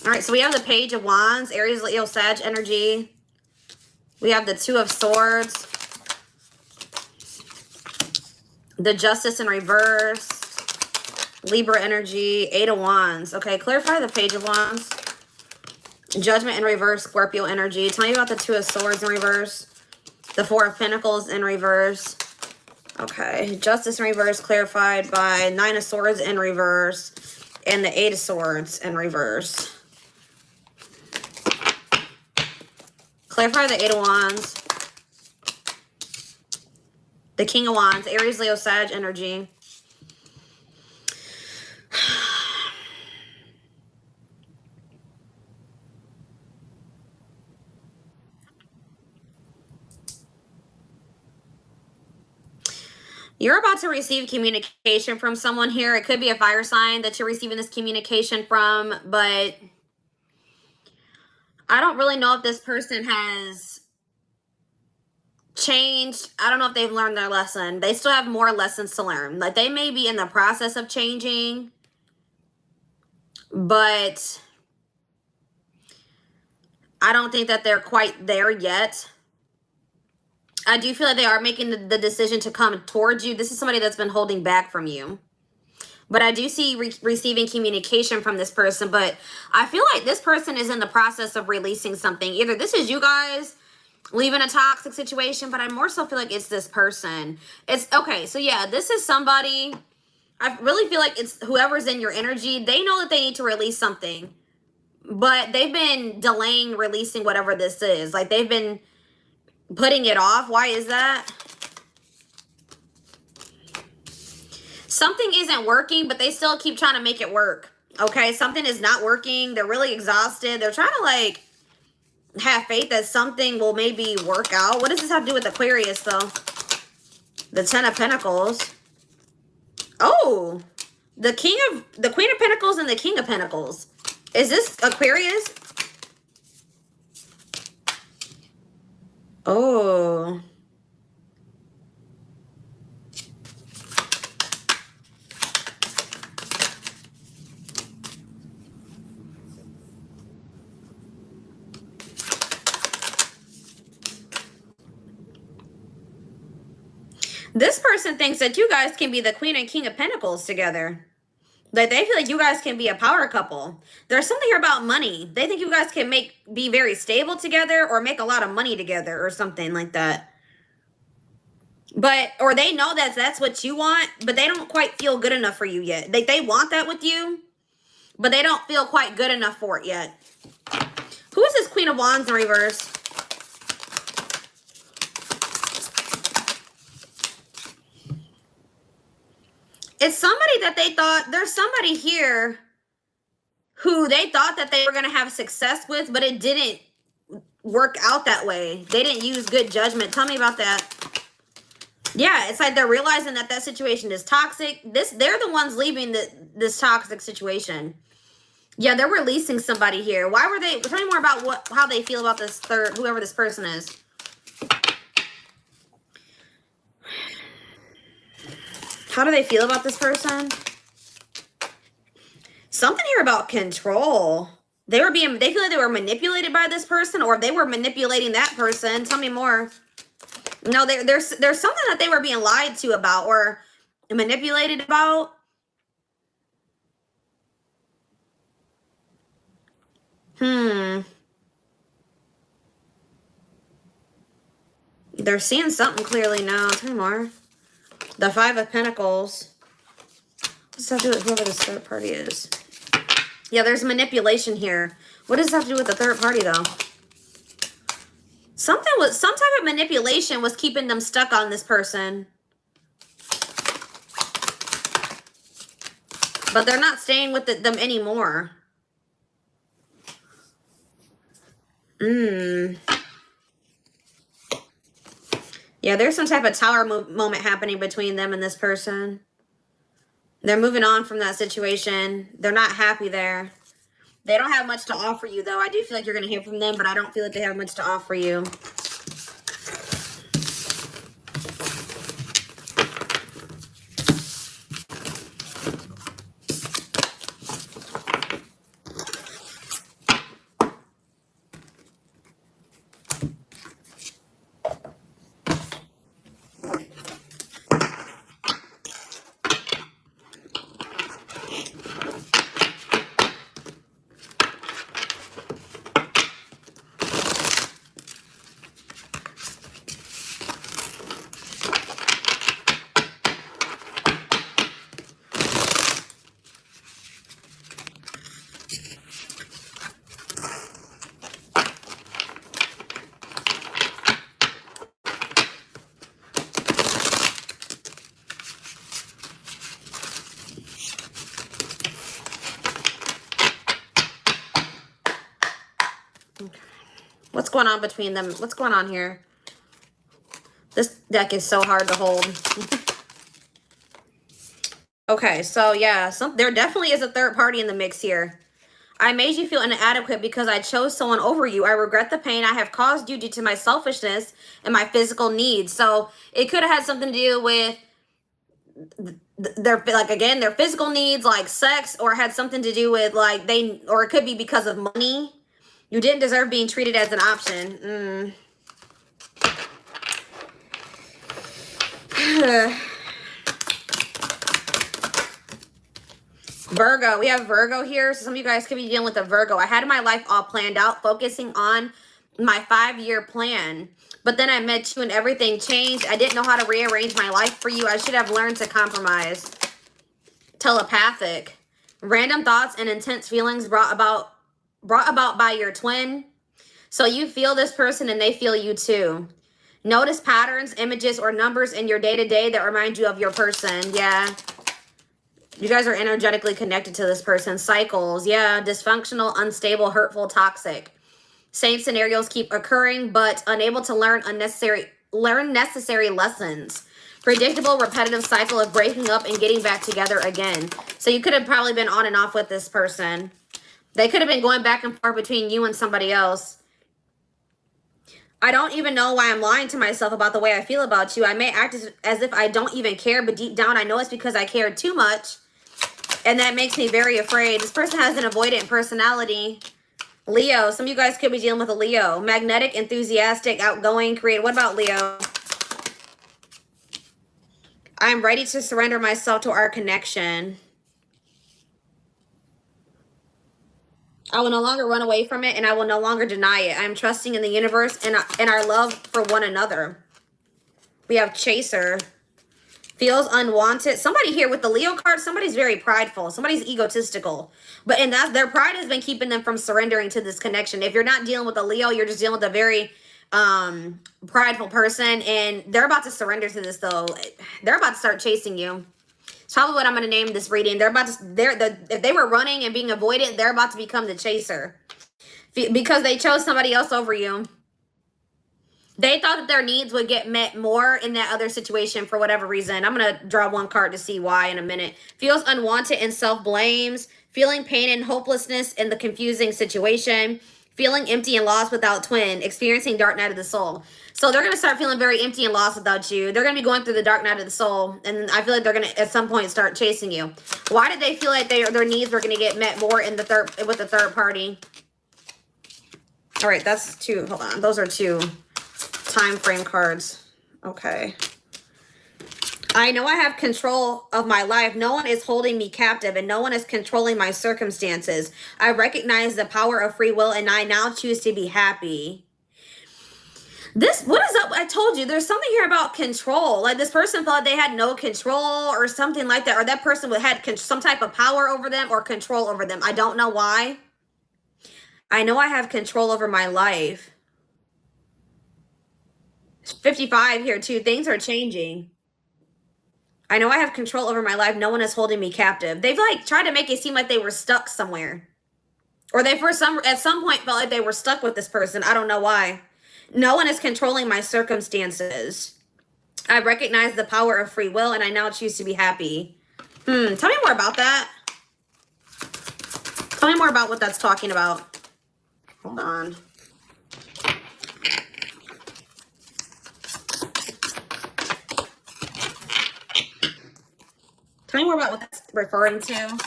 All right, so we have the Page of Wands, Aries, Leo, Sag energy. We have the Two of Swords. The Justice in reverse. Libra energy, Eight of Wands. Okay, clarify the Page of Wands. Judgment in reverse, Scorpio energy. Tell me about the Two of Swords in reverse. The Four of Pentacles in reverse. Okay, Justice in reverse clarified by Nine of Swords in reverse. And the Eight of Swords in reverse. Clarify the Eight of Wands. The King of Wands, Aries, Leo, Sag energy. You're about to receive communication from someone here. It could be a fire sign that you're receiving this communication from, but I don't really know if this person has changed. I don't know if they've learned their lesson. They still have more lessons to learn. Like, they may be in the process of changing, but I don't think that they're quite there yet. I do feel like they are making the decision to come towards you. This is somebody that's been holding back from you. But I do see receiving communication from this person. But I feel like this person is in the process of releasing something. Either this is you guys leaving a toxic situation, but I more so feel like it's this person. It's okay. So yeah, this is somebody. I really feel like it's whoever's in your energy. They know that they need to release something, but they've been delaying releasing whatever this is. Like, they've been putting it off. Why is that? Something isn't working, but they still keep trying to make it work. Okay, something is not working. They're really exhausted. They're trying to, like, have faith that something will maybe work out. What does this have to do with Aquarius, though? The Ten of Pentacles. Oh, the Queen of Pentacles and the King of Pentacles. Is this Aquarius? Oh. This person thinks that you guys can be the Queen and King of Pentacles together. Like, they feel like you guys can be a power couple. There's something here about money. They think you guys can be very stable together or make a lot of money together or something like that. But, or they know that that's what you want, but they don't quite feel good enough for you yet. They want that with you, but they don't feel quite good enough for it yet. Who is this Queen of Wands in reverse? It's somebody that they thought, there's somebody here who they thought that they were going to have success with, but it didn't work out that way. They didn't use good judgment. Tell me about that. Yeah, it's like they're realizing that that situation is toxic. They're the ones leaving this toxic situation. Yeah, they're releasing somebody here. Why were they? Tell me more about how they feel about this whoever this person is. How do they feel about this person? Something here about control. They feel like they were manipulated by this person, or they were manipulating that person. Tell me more. No, there's something that they were being lied to about or manipulated about. They're seeing something clearly now. Tell me more. The Five of Pentacles. What does that have to do with whoever this third party is? Yeah, there's manipulation here. What does that have to do with the third party, though? Some type of manipulation was keeping them stuck on this person. But they're not staying with them anymore. Yeah, there's some type of tower moment happening between them and this person. They're moving on from that situation. They're not happy there. They don't have much to offer you, though. I do feel like you're going to hear from them, but I don't feel like they have much to offer you. What's going on between them? What's going on here? This deck is so hard to hold. Okay, so yeah, there definitely is a third party in the mix here. I made you feel inadequate because I chose someone over you. I regret the pain I have caused you due to my selfishness and my physical needs. So it could have had something to do with their, like, again, their physical needs, like sex, or had something to do with like or it could be because of money. You didn't deserve being treated as an option. Virgo, we have Virgo here. So some of you guys could be dealing with a Virgo. I had my life all planned out, focusing on my 5-year plan. But then I met you and everything changed. I didn't know how to rearrange my life for you. I should have learned to compromise. Telepathic. Random thoughts and intense feelings brought about by your twin. So you feel this person and they feel you too. Notice patterns, images, or numbers in your day-to-day that remind you of your person. Yeah. You guys are energetically connected to this person. Cycles. Yeah. Dysfunctional, unstable, hurtful, toxic. Same scenarios keep occurring, but unable to learn necessary lessons. Predictable, repetitive cycle of breaking up and getting back together again. So you could have probably been on and off with this person. They could have been going back and forth between you and somebody else. I don't even know why I'm lying to myself about the way I feel about you. I may act as if I don't even care, but deep down I know it's because I care too much. And that makes me very afraid. This person has an avoidant personality. Leo. Some of you guys could be dealing with a Leo. Magnetic, enthusiastic, outgoing, creative. What about Leo? I'm ready to surrender myself to our connection. I will no longer run away from it, and I will no longer deny it. I'm trusting in the universe and our love for one another. We have Chaser. Feels unwanted. Somebody here with the Leo card, somebody's very prideful. Somebody's egotistical. But their pride has been keeping them from surrendering to this connection. If you're not dealing with a Leo, you're just dealing with a very prideful person. And they're about to surrender to this, though. They're about to start chasing you. It's probably what I'm going to name this reading. If they were running and being avoidant, they're about to become the chaser. Because they chose somebody else over you. They thought that their needs would get met more in that other situation for whatever reason. I'm going to draw one card to see why in a minute. Feels unwanted and self-blames. Feeling pain and hopelessness in the confusing situation. Feeling empty and lost without twin. Experiencing dark night of the soul. So they're going to start feeling very empty and lost without you. They're going to be going through the dark night of the soul. And I feel like they're going to, at some point, start chasing you. Why did they feel like their needs were going to get met more in with the third party? All right, that's two. Hold on. Those are two time frame cards. Okay. I know I have control of my life. No one is holding me captive and no one is controlling my circumstances. I recognize the power of free will and I now choose to be happy. What is up? I told you, there's something here about control. Like this person thought they had no control or something like that. Or that person had some type of power over them or control over them. I don't know why. I know I have control over my life. 55 here too. Things are changing. I know I have control over my life. No one is holding me captive. They've like tried to make it seem like they were stuck somewhere. Or they at some point felt like they were stuck with this person. I don't know why. No one is controlling my circumstances. I recognize the power of free will and I now choose to be happy. Tell me more about that. Tell me more about what that's talking about. Hold on. Tell me more about what that's referring to.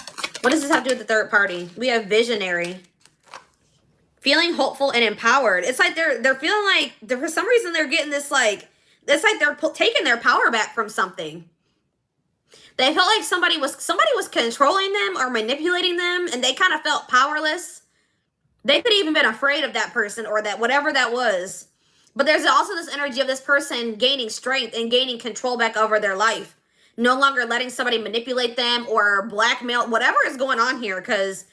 What does this have to do with the third party? We have visionary. Feeling hopeful and empowered. It's like they're feeling like, for some reason, they're getting this like, it's like they're taking their power back from something. They felt like somebody was controlling them or manipulating them, and they kind of felt powerless. They could have even been afraid of that person or that whatever that was. But there's also this energy of this person gaining strength and gaining control back over their life. No longer letting somebody manipulate them or blackmail, whatever is going on here. Because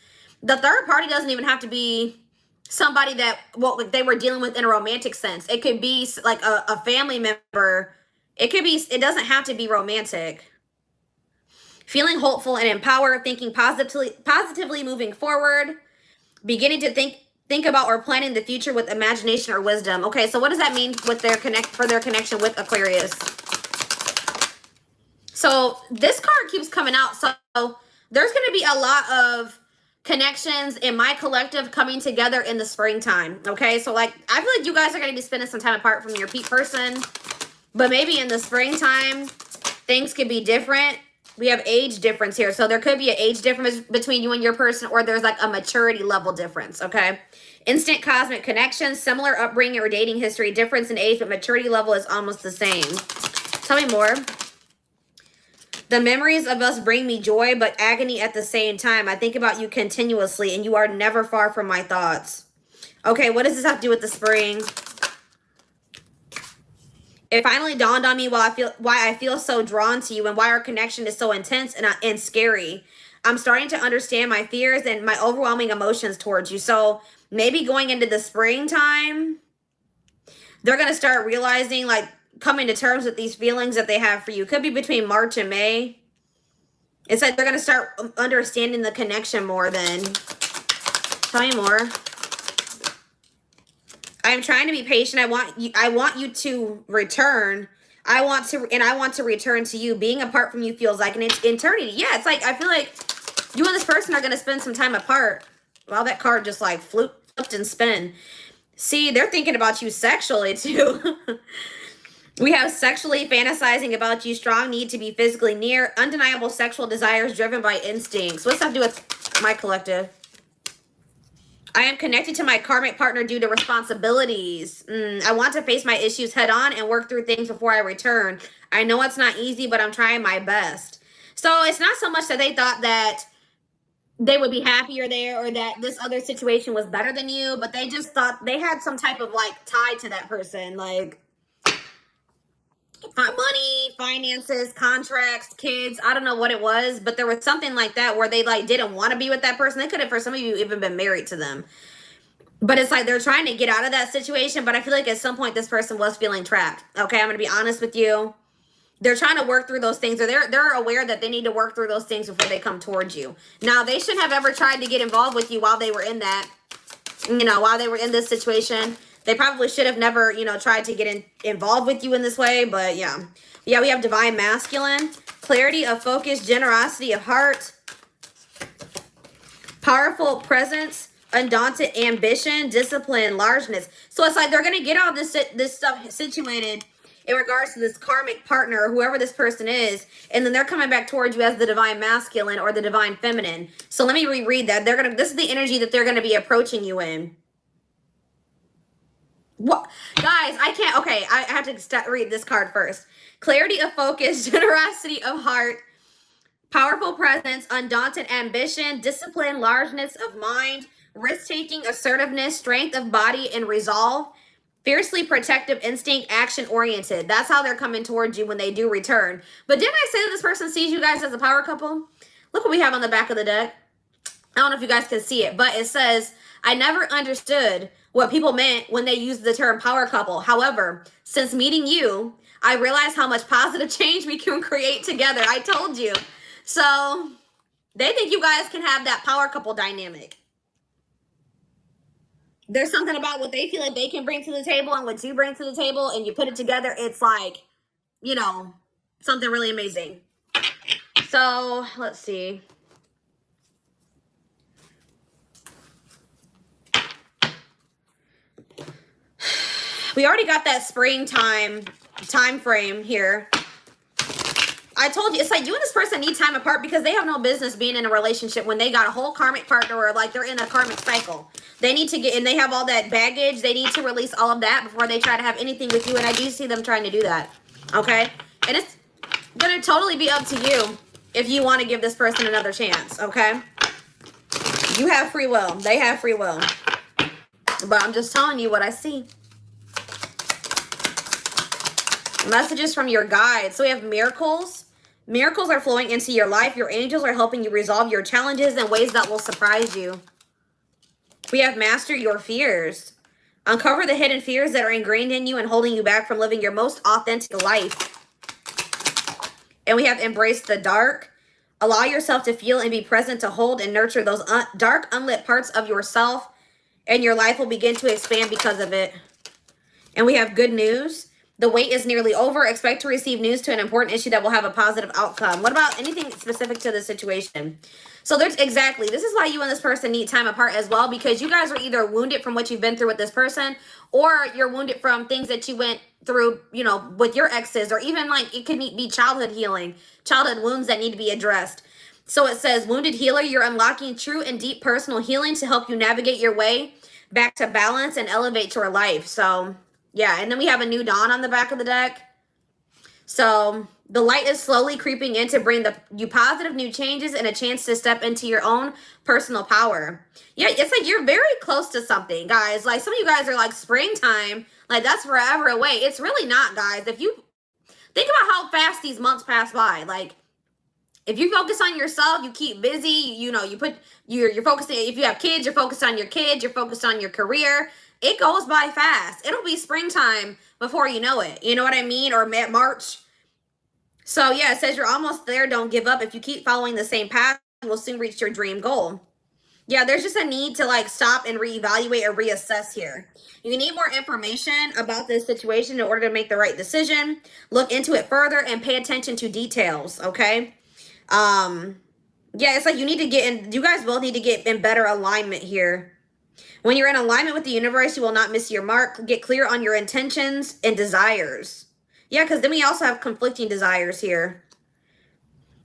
the third party doesn't even have to be somebody that they were dealing with in a romantic sense. It could be like a family member. It doesn't have to be romantic. Feeling hopeful and empowered, thinking positively moving forward, beginning to think think about or planning the future with imagination or wisdom. Okay, so what does that mean with their connection with Aquarius? So this card keeps coming out. So there's going to be a lot of connections in my collective coming together in the springtime. Okay, so like I feel like you guys are going to be spending some time apart from your peak person, but maybe in the springtime things could be different. We have age difference here, so there could be an age difference between you and your person, or there's like a maturity level difference. Okay, instant cosmic connection, similar upbringing or dating history, difference in age, but maturity level is almost the same. Tell me more. The memories of us bring me joy, but agony at the same time. I think about you continuously, and you are never far from my thoughts. Okay, what does this have to do with the spring? It finally dawned on me why I feel so drawn to you and why our connection is so intense and scary. I'm starting to understand my fears and my overwhelming emotions towards you. So maybe going into the springtime, they're going to start realizing, like, coming to terms with these feelings that they have for you. Could be between March and May. It's like they're going to start understanding the connection more then. Tell me more. I'm trying to be patient. I want you to return. I want to return to you. Being apart from you feels like an eternity. Yeah, it's like I feel like you and this person are going to spend some time apart. Wow, that card just like flipped and spin. See, they're thinking about you sexually too. We have sexually fantasizing about you, strong need to be physically near, undeniable sexual desires driven by instincts. What's that have to do with my collective? I am connected to my karmic partner due to responsibilities. I want to face my issues head on and work through things before I return. I know it's not easy, but I'm trying my best. So it's not so much that they thought that they would be happier there or that this other situation was better than you, but they just thought they had some type of like tie to that person, like money, finances, contracts, kids. I don't know what it was, but there was something like that where they like didn't want to be with that person. They could have, for some of you, even been married to them. But it's like they're trying to get out of that situation. But I feel like at some point this person was feeling trapped. Okay, I'm going to be honest with you. They're trying to work through those things, or they're aware that they need to work through those things before they come towards you. Now, they shouldn't have ever tried to get involved with you while they were in that, while they were in this situation. They probably should have never, tried to get involved with you in this way. But yeah. Yeah, we have divine masculine, clarity of focus, generosity of heart, powerful presence, undaunted ambition, discipline, largeness. So it's like they're going to get all this stuff situated in regards to this karmic partner or whoever this person is, and then they're coming back towards you as the divine masculine or the divine feminine. So let me reread that. This is the energy that they're going to be approaching you in. What, guys, I can't. Okay, I have to read this card first. Clarity of focus, generosity of heart, powerful presence, undaunted ambition, discipline, largeness of mind, risk-taking, assertiveness, strength of body and resolve, fiercely protective instinct, action-oriented. That's how they're coming towards you when they do return. But didn't I say that this person sees you guys as a power couple? Look what we have on the back of the deck. I don't know if you guys can see it, but it says, I never understood what people meant when they used the term power couple. However, since meeting you, I realized how much positive change we can create together. I told you. So they think you guys can have that power couple dynamic. There's something about what they feel like they can bring to the table and what you bring to the table, and you put it together. It's like, something really amazing. So let's see. We already got that springtime time frame here. I told you, it's like you and this person need time apart because they have no business being in a relationship when they got a whole karmic partner or like they're in a karmic cycle. They need to and they have all that baggage. They need to release all of that before they try to have anything with you. And I do see them trying to do that. Okay? And it's going to totally be up to you if you want to give this person another chance. Okay? You have free will. They have free will. But I'm just telling you what I see. Messages from your guides. So we have miracles. Miracles are flowing into your life. Your angels are helping you resolve your challenges in ways that will surprise you. We have master your fears. Uncover the hidden fears that are ingrained in you and holding you back from living your most authentic life. And we have embrace the dark. Allow yourself to feel and be present to hold and nurture those dark, unlit parts of yourself. and your life will begin to expand because of it. And we have good news. The wait is nearly over. Expect to receive news to an important issue that will have a positive outcome. What about anything specific to the situation? So there's exactly, this is why you and this person need time apart as well, because you guys are either wounded from what you've been through with this person, or you're wounded from things that you went through, you know, with your exes, or even like it could be childhood healing, childhood wounds that need to be addressed. So it says, wounded healer, you're unlocking true and deep personal healing to help you navigate your way back to balance and elevate your life. So yeah, and then we have a new dawn on the back of the deck. So the light is slowly creeping in to bring you positive new changes and a chance to step into your own personal power. Yeah, it's like you're very close to something, guys. Like some of you guys are like springtime. Like that's forever away. It's really not, guys. If you think about how fast these months pass by, like if you focus on yourself, you keep busy, you know, you're focusing, if you have kids, you're focused on your kids, you're focused on your career. It goes by fast. It'll be springtime before you know it. You know what I mean? Or March. So yeah, it says you're almost there. Don't give up. If you keep following the same path, you will soon reach your dream goal. Yeah, there's just a need to like stop and reevaluate or reassess here. You need more information about this situation in order to make the right decision. Look into it further and pay attention to details, okay? Yeah, it's like you need to get in, you guys both need to get in better alignment here. When you're in alignment with the universe, you will not miss your mark. Get clear on your intentions and desires. Yeah, because then we also have conflicting desires here.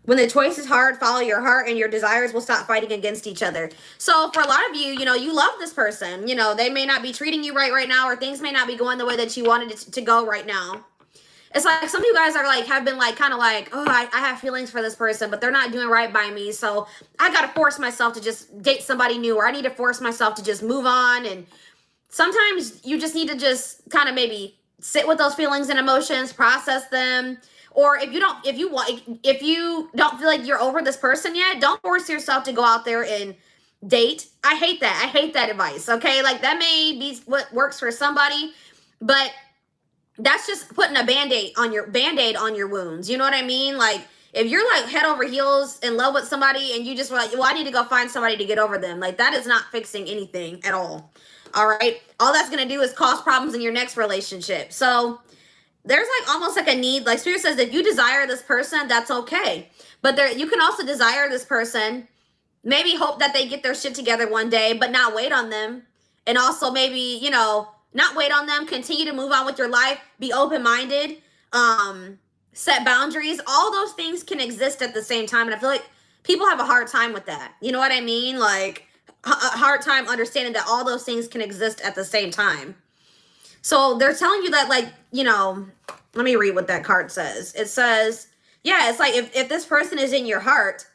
When the choice is hard, follow your heart and your desires will stop fighting against each other. So for a lot of you, you know, you love this person. You know, they may not be treating you right now, or things may not be going the way that you wanted it to go right now. It's like some of you guys are like, have been like, kind of like, oh, I have feelings for this person, but they're not doing right by me. So I got to force myself to just date somebody new, or I need to force myself to just move on. And sometimes you just need to just kind of maybe sit with those feelings and emotions, process them. Or if you don't feel like you're over this person yet, don't force yourself to go out there and date. I hate that. I hate that advice. Okay. Like that may be what works for somebody, but that's just putting a band-aid on your wounds. You know what I mean? Like if you're like head over heels in love with somebody and you just like, well, I need to go find somebody to get over them. Like that is not fixing anything at all. All right. All that's going to do is cause problems in your next relationship. So there's like almost like a need, like Spirit says, if you desire this person, that's okay. But you can also desire this person, maybe hope that they get their shit together one day, but not wait on them. And also maybe, you know, not wait on them, continue to move on with your life, be open-minded, set boundaries. All those things can exist at the same time. And I feel like people have a hard time with that. You know what I mean? Like a hard time understanding that all those things can exist at the same time. So they're telling you that, like, you know, let me read what that card says. It says, yeah, it's like if this person is in your heart,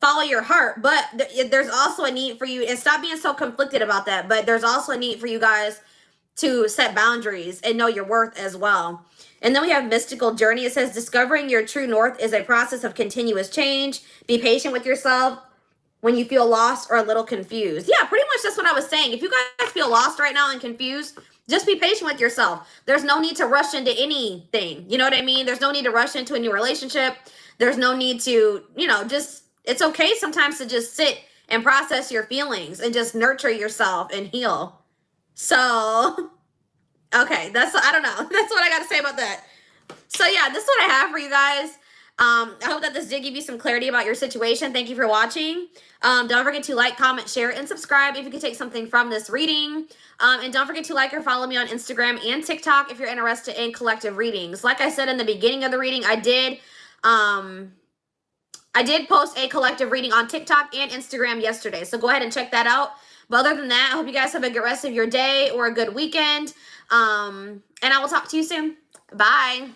follow your heart, but there's also a need for you, and stop being so conflicted about that, but there's also a need for you guys to set boundaries and know your worth as well. And then we have mystical journey. It says discovering your true north is a process of continuous change. Be patient with yourself when you feel lost or a little confused. Yeah, pretty much that's what I was saying. If you guys feel lost right now and confused, just be patient with yourself. There's no need to rush into anything. You know what I mean? There's no need to rush into a new relationship. There's no need to, you know, just, it's okay sometimes to just sit and process your feelings and just nurture yourself and heal. So, okay, I don't know. That's what I got to say about that. So yeah, this is what I have for you guys. I hope that this did give you some clarity about your situation. Thank you for watching. Don't forget to like, comment, share, and subscribe if you can take something from this reading. And don't forget to like or follow me on Instagram and TikTok if you're interested in collective readings. Like I said in the beginning of the reading, I did post a collective reading on TikTok and Instagram yesterday. So go ahead and check that out. But other than that, I hope you guys have a good rest of your day or a good weekend. And I will talk to you soon. Bye.